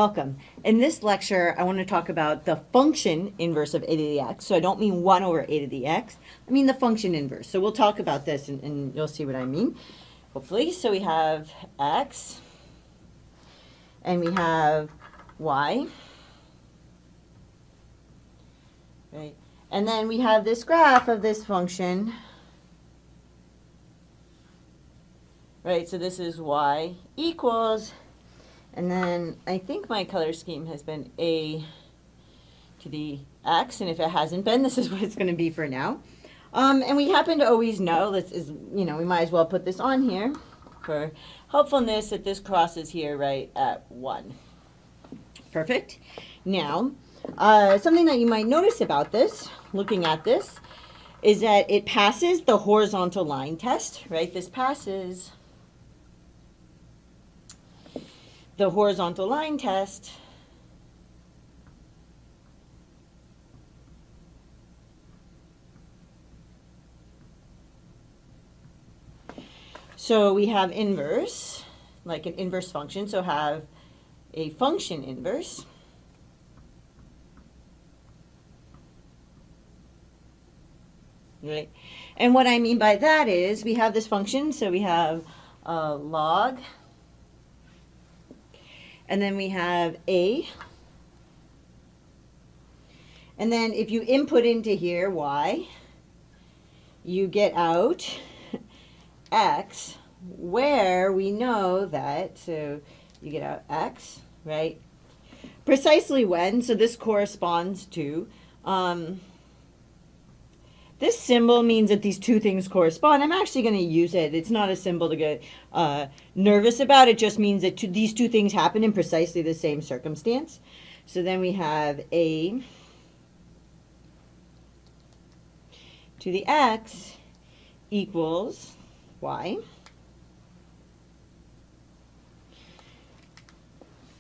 Welcome. In this lecture, I want to talk about the function inverse of a to the x. So I don't mean 1 over a to the x. I mean the function inverse. So we'll talk about this and you'll see what I mean, hopefully. So we have x and we have y. Right? And then we have this graph of this function. Right, so this is y equals, and then I think my color scheme has been a to the x, and if it hasn't been, this is what it's going to be for now. And we happen to always know, this is, we might as well put this on here for helpfulness, that this crosses here right at 1. Perfect. Now, something that you might notice about this, looking at this, is that it passes the horizontal line test, right? This passes the horizontal line test. So we have inverse, like an inverse function, so have a function inverse. Right? And what I mean by that is we have this function, so we have log, and then we have a, and then if you input into here y, you get out x, where we know that, so you get out x, right? Precisely when, so this corresponds to, this symbol means that these two things correspond. I'm actually going to use it. It's not a symbol to get nervous about. It just means that these two things happen in precisely the same circumstance. So then we have a to the x equals y.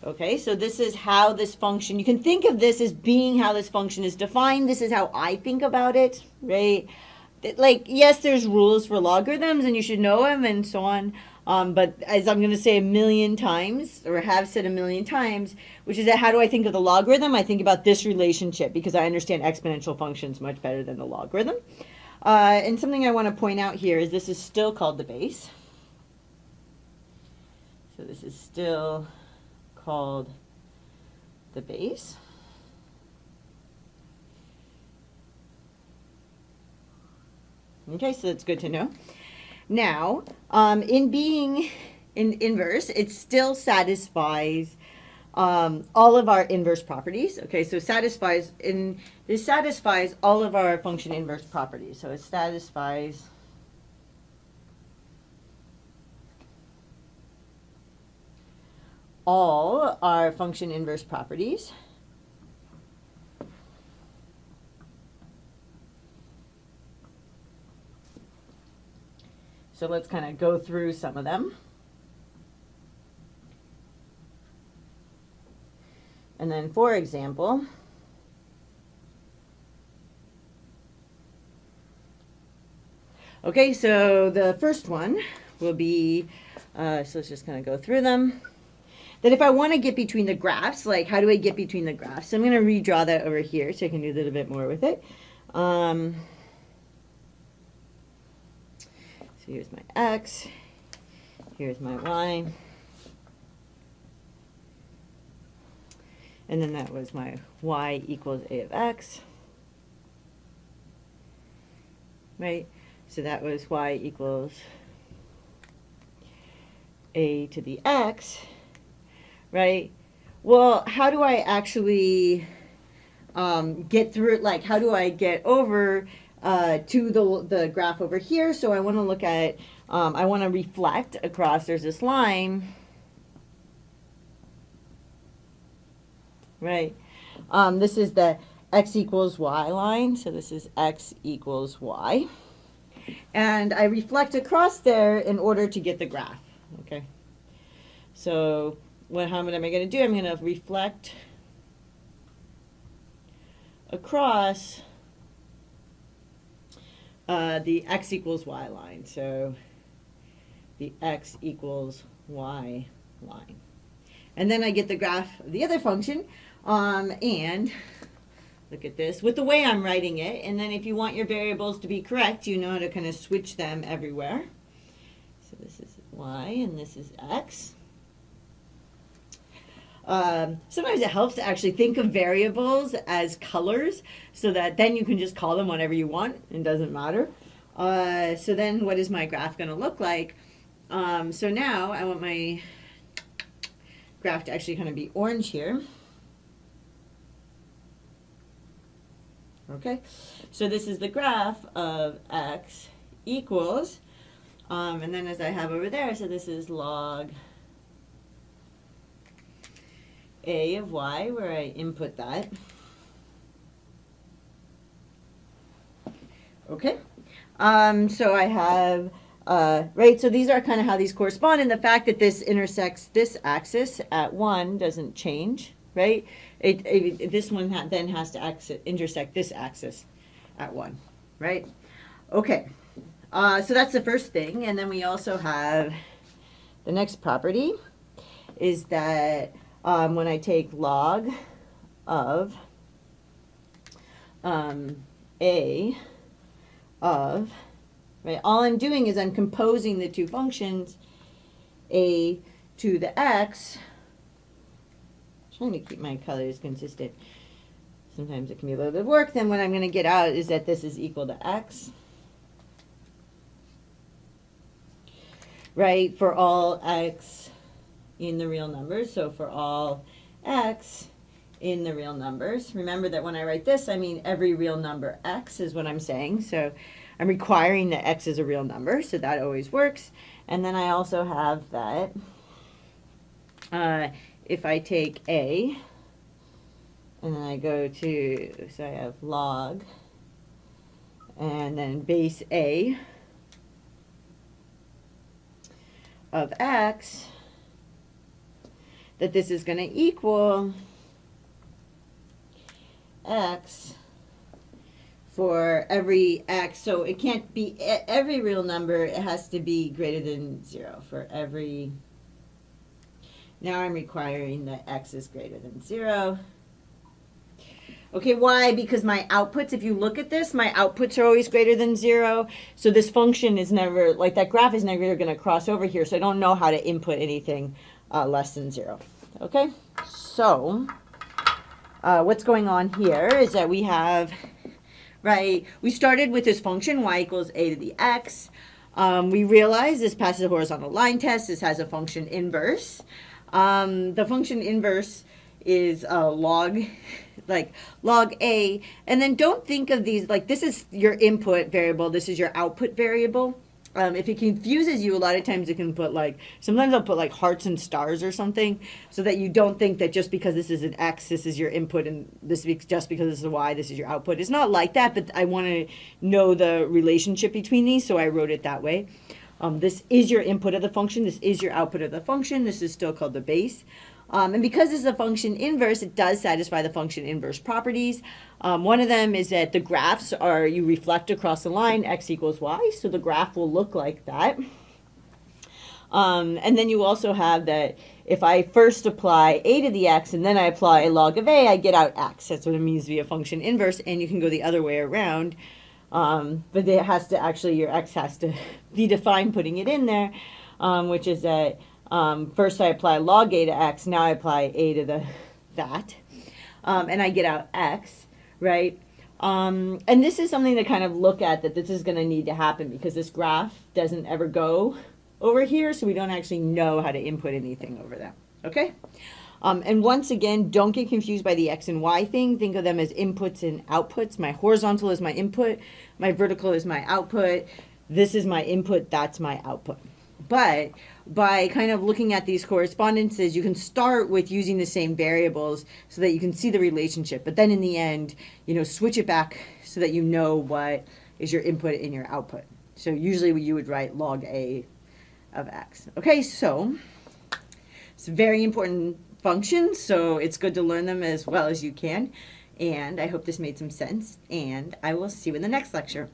Okay, so this is how this function, you can think of this as being how this function is defined. This is how I think about it, right? Like, yes, there's rules for logarithms and you should know them and so on. But as I'm going to say a million times, or have said a million times, which is that how do I think of the logarithm? I think about this relationship because I understand exponential functions much better than the logarithm. And something I want to point out here is this is still called the base. So this is still called the base. Okay, so that's good to know. Now, in being in inverse, it still satisfies all of our inverse properties. Okay, so this satisfies all of our function inverse properties. So it satisfies all our function inverse properties. So let's kind of go through some of them. And then, for example, okay, so the first one will be, so let's just kind of go through them. That if I want to get between the graphs, like how do I get between the graphs? So I'm going to redraw that over here so I can do a little bit more with it. So here's my x, here's my y, and then that was my y equals a of x, right? So that was y equals a to the x. Right? Well, how do I actually get through it? Like, how do I get over to the graph over here? So I want to look at, I want to reflect across, there's this line, right? This is the x equals y line. So this is x equals y. And I reflect across there in order to get the graph, okay? So what am I going to do? I'm going to reflect across the x equals y line. So the x equals y line. And then I get the graph of the other function, and look at this, with the way I'm writing it. And then if you want your variables to be correct, you know how to kind of switch them everywhere. So this is y and this is x. Sometimes it helps to actually think of variables as colors so that then you can just call them whatever you want. It doesn't matter. So then what is my graph going to look like? So now I want my graph to actually kind of be orange here. Okay, so this is the graph of x equals, and then as I have over there, so this is log a of y, where I input that. Okay, so I have, right, so these are kind of how these correspond, and the fact that this intersects this axis at 1 doesn't change, right? This one then has to intersect this axis at 1, right? Okay, so that's the first thing, and then we also have the next property is that when I take log of a of, right, all I'm doing is I'm composing the two functions, a to the x. Trying to keep my colors consistent. Sometimes it can be a little bit of work. Then what I'm going to get out is that this is equal to x. Right, for all x in the real numbers. So for all x in the real numbers. Remember that when I write this, I mean every real number x is what I'm saying. So I'm requiring that x is a real number. So that always works. And then I also have that if I take a, and then I go to, so I have log, and then base a of x, that this is going to equal x for every x. So it can't be every real number. It has to be greater than 0 for every. Now I'm requiring that x is greater than 0. Okay, why? Because my outputs, if you look at this, my outputs are always greater than 0. So this function is never, like that graph is never going to cross over here. So I don't know how to input anything less than 0. Okay, so what's going on here is that we have, right, we started with this function y equals a to the x. We realize this passes a horizontal line test. This has a function inverse. The function inverse is log a, and then don't think of these like this is your input variable, this is your output variable. If it confuses you, a lot of times it can put like, sometimes I'll put like hearts and stars or something so that you don't think that just because this is an x, this is your input, and this just because this is a y, this is your output. It's not like that, but I want to know the relationship between these, so I wrote it that way. This is your input of the function. This is your output of the function. This is still called the base. And because this is a function inverse, it does satisfy the function inverse properties. One of them is that the graphs are, you reflect across the line, x equals y, so the graph will look like that. And then you also have that if I first apply a to the x and then I apply a log of a, I get out x. That's what it means to be a function inverse, and you can go the other way around. But it has to actually, your x has to be defined putting it in there, which is that first I apply log a to x, now I apply a to that, and I get out x, right? And this is something to kind of look at, that this is going to need to happen because this graph doesn't ever go over here, so we don't actually know how to input anything over there, okay? And once again, don't get confused by the x and y thing. Think of them as inputs and outputs. My horizontal is my input. My vertical is my output. This is my input. That's my output. But by kind of looking at these correspondences, you can start with using the same variables so that you can see the relationship. But then in the end, you know, switch it back so that you know what is your input and your output. So usually you would write log a of x. Okay, so it's very important functions, so it's good to learn them as well as you can, and I hope this made some sense, and I will see you in the next lecture.